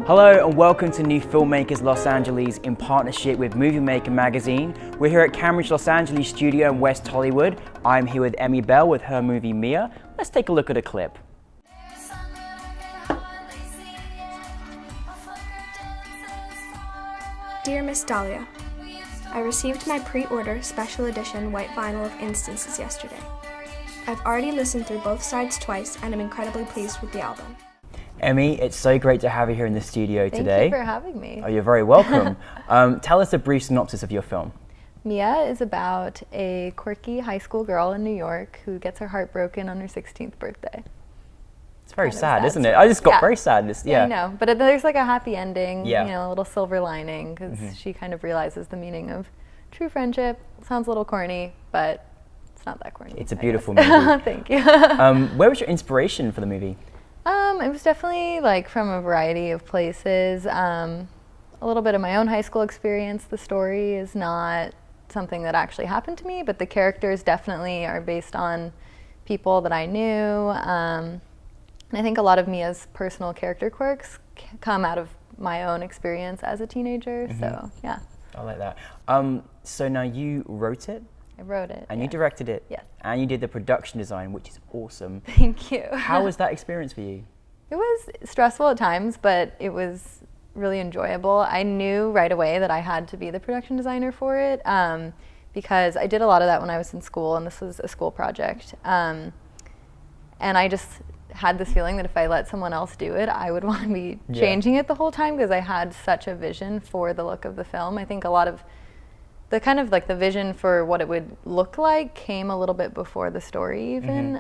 Hello and welcome to New Filmmakers Los Angeles in partnership with Moviemaker magazine. We're here at Cambridge Los Angeles studio in West Hollywood. I'm here with Emi Bell with her movie Mia. Let's take a look at a clip. Dear Miss Dahlia, I received my pre-order special edition white vinyl of Instances yesterday. I've already listened through both sides twice and I'm incredibly pleased with the album. Emi, it's so great to have you here in the studio today. Thank you for having me. Oh, you're very welcome. Tell us a brief synopsis of your film. Mia is about a quirky high school girl in New York who gets her heart broken on her 16th birthday. It's very sad, isn't it? I just got very sad. Yeah, I know, but there's like a happy ending, Yeah. you know, a little silver lining, because she kind of realizes the meaning of true friendship. Sounds a little corny, but it's not that corny. It's a beautiful movie. Thank you. Where was your inspiration for the movie? It was definitely like from a variety of places. A little bit of my own high school experience. The story is not something that actually happened to me, but the characters definitely are based on people that I knew. And I think a lot of Mia's personal character quirks come out of my own experience as a teenager. So yeah. I like that. So now you wrote it? I wrote it. And you directed it? Yes. And you did the production design, which is awesome. Thank you. How was that experience for you? It was stressful at times, but it was really enjoyable. I knew right away that I had to be the production designer for it because I did a lot of that when I was in school, and this was a school project. And I just had this feeling that if I let someone else do it, I would want to be changing it the whole time because I had such a vision for the look of the film. I think a lot of the kind of like the vision for what it would look like came a little bit before the story even.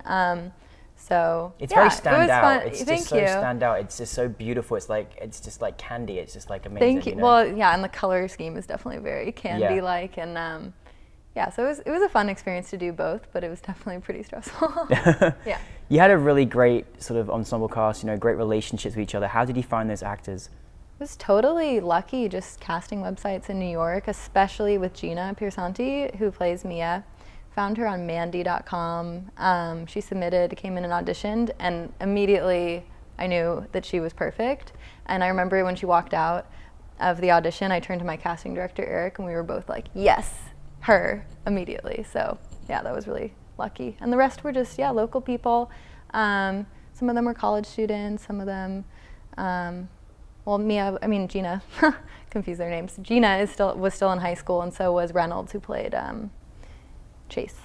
So it's yeah, very stand out. Fun. It's Thank just so you. stand out. It's just so beautiful. It's just like candy. It's just like amazing. Thank you. You know? Well, yeah, and the color scheme is definitely very candy-like, and yeah, so it was a fun experience to do both, but it was definitely pretty stressful. Yeah. You had a really great sort of ensemble cast. You know, great relationships with each other. How did you find those actors? I was totally lucky just casting websites in New York, especially with Gina Piersanti, who plays Mia. Found her on Mandy.com. She submitted, came in and auditioned, and immediately I knew that she was perfect. And I remember when she walked out of the audition, I turned to my casting director, Eric, and we were both like, yes, her, immediately. So yeah, that was really lucky. And the rest were just, local people. Some of them were college students, some of them, Gina, confuse their names. Gina was still in high school, and so was Reynolds, who played Chase.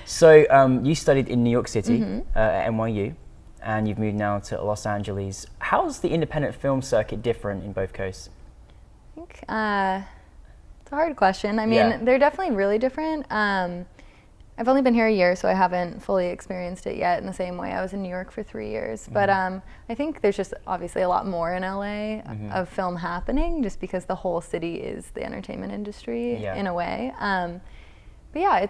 So you studied in New York City at NYU, and you've moved now to Los Angeles. How's the independent film circuit different in both coasts? I think it's a hard question. I mean, they're definitely really different. I've only been here a year, so I haven't fully experienced it yet in the same way. I was in New York for 3 years. But I think there's just obviously a lot more in LA of film happening, just because the whole city is the entertainment industry in a way. But yeah,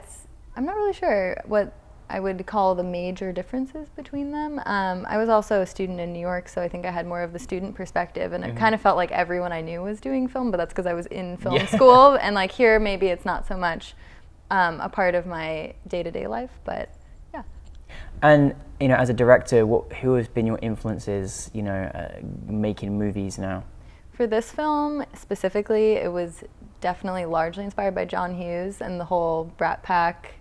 I'm not really sure what I would call the major differences between them. I was also a student in New York, so I think I had more of the student perspective, and it kind of felt like everyone I knew was doing film, but that's because I was in film school, and like here maybe it's not so much a part of my day-to-day life, but yeah. And you know, as a director, who has been your influences, you know, making movies now? For this film specifically, it was definitely largely inspired by John Hughes and the whole Brat Pack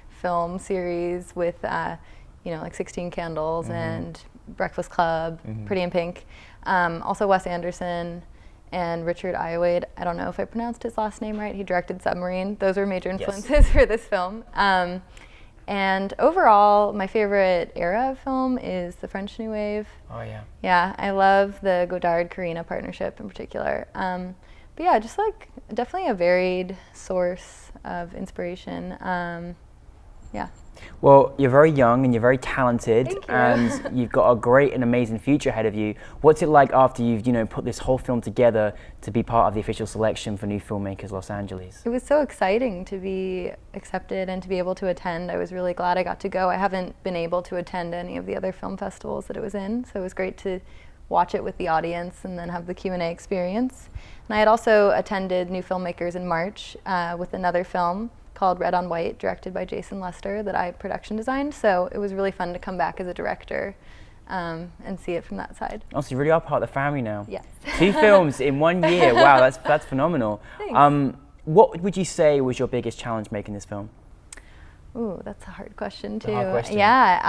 film series with, like 16 Candles and Breakfast Club, Pretty in Pink. Also Wes Anderson and Richard Ayoade. I don't know if I pronounced his last name right. He directed Submarine. Those were major influences for this film. And overall, my favorite era of film is the French New Wave. Oh yeah. Yeah, I love the Godard-Carina partnership in particular. But yeah, just like definitely a varied source of inspiration. Yeah. Well, you're very young and you're very talented. Thank you. And you've got a great and amazing future ahead of you. What's it like after you've, put this whole film together to be part of the official selection for New Filmmakers Los Angeles? It was so exciting to be accepted and to be able to attend. I was really glad I got to go. I haven't been able to attend any of the other film festivals that it was in, so it was great to watch it with the audience and then have the Q&A experience. And I had also attended New Filmmakers in March with another film called Red on White, directed by Jason Lester, that I production designed. So it was really fun to come back as a director and see it from that side. Oh, so you really are part of the family now. Yes. 2 films in 1 year. Wow, that's phenomenal. Thanks. What would you say was your biggest challenge making this film? Ooh, that's a hard question too. Hard question. Yeah.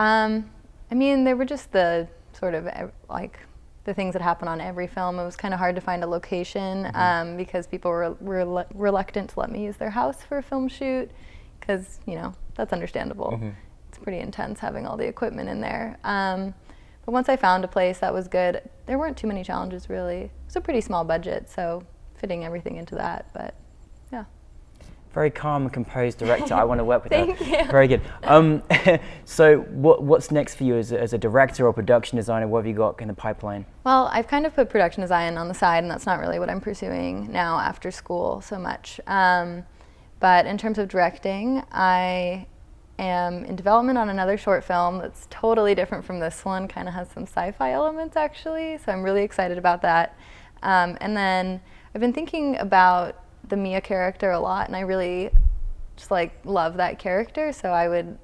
I mean, there were just the sort of like the things that happen on every film. It was kind of hard to find a location because people were reluctant to let me use their house for a film shoot because, you know, that's understandable. It's pretty intense having all the equipment in there. But once I found a place that was good, there weren't too many challenges really. It was a pretty small budget, so fitting everything into that, but yeah. Very calm and composed director. I want to work with her. Thank you. Very good. So what's next for you as a director or production designer? What have you got in the pipeline? Well, I've kind of put production design on the side, and that's not really what I'm pursuing now after school so much. But in terms of directing, I am in development on another short film that's totally different from this one, kind of has some sci-fi elements actually, so I'm really excited about that. And then I've been thinking about the Mia character a lot, and I really just like love that character, so I would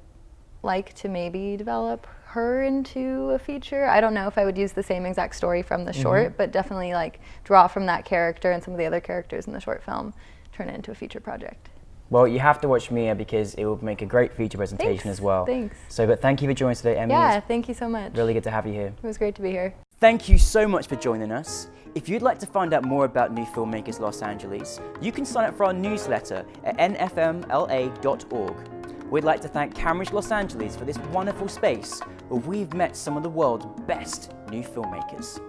like to maybe develop her into a feature. I don't know if I would use the same exact story from the short, but definitely like draw from that character and some of the other characters in the short film, turn it into a feature project. Well, you have to watch Mia because it will make a great feature presentation as well. Thanks. So, but thank you for joining us today, Emi. Yeah, thank you so much. Really good to have you here. It was great to be here. Thank you so much for joining us. If you'd like to find out more about New Filmmakers Los Angeles, you can sign up for our newsletter at nfmla.org. We'd like to thank Cambridge Los Angeles for this wonderful space where we've met some of the world's best new filmmakers.